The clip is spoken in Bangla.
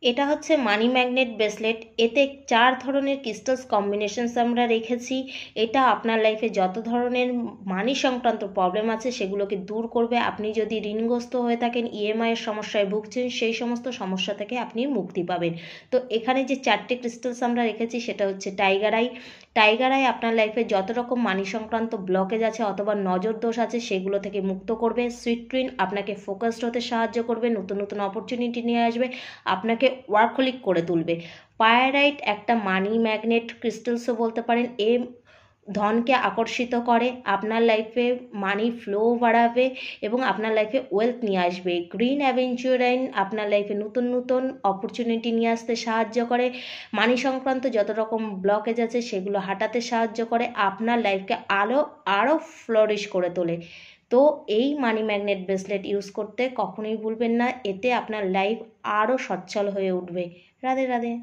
এটা হচ্ছে মানি ম্যাগনেট ব্রেসলেট। এতে 4 ধরনের ক্রিস্টালস কম্বিনেশনস আমরা রেখেছি। এটা আপনার লাইফে যত ধরনের মানি সংক্রান্ত প্রবলেম আছে সেগুলোকে দূর করবে। আপনি যদি ঋণগ্রস্ত হয়ে থাকেন, ইএমআই এর সমস্যায় ভুগছেন, সেই সমস্ত সমস্যা থেকে আপনি মুক্তি পাবেন। তো এখানে যে 4টে ক্রিস্টালস আমরা রেখেছি সেটা হচ্ছে টাইগার আই। টাইগার আই আপনার লাইফে যত রকম মানি সংক্রান্ত ব্লকেজ আছে অথবা নজর দোষ আছে সেগুলো থেকে মুক্ত করবে। সুইট টুইন আপনাকে ফোকাসড হতে সাহায্য করবে, নতুন নতুন অপরচুনিটি নিয়ে আসবে, আপনাকে ওয়ার্কহলিক করে তুলবে। পায়ারাইট একটা মানি ম্যাগনেট ক্রিস্টালসও বলতে পারেন। এ ধনকে আকর্ষিত করে, আপনার লাইফে মানি ফ্লো বাড়াবে এবং আপনার লাইফে ওয়েলথ নিয়ে আসবে। গ্রিন অ্যাভেঞ্চুরাইন আপনার লাইফে নতুন নতুন অপরচুনিটি নিয়ে আসতে সাহায্য করে, মানি সংক্রান্ত যত রকম ব্লকেজ আছে সেগুলো হাঁটাতে সাহায্য করে, আপনার লাইফকে আরও ফ্লোরিশ করে তোলে। তো এই মানি ম্যাগনেট ব্রেসলেট ইউজ করতে কখনোই ভুলবেন না, এতে আপনার লাইফ আরও সচ্ছল হয়ে উঠবে। রাধে রাধে।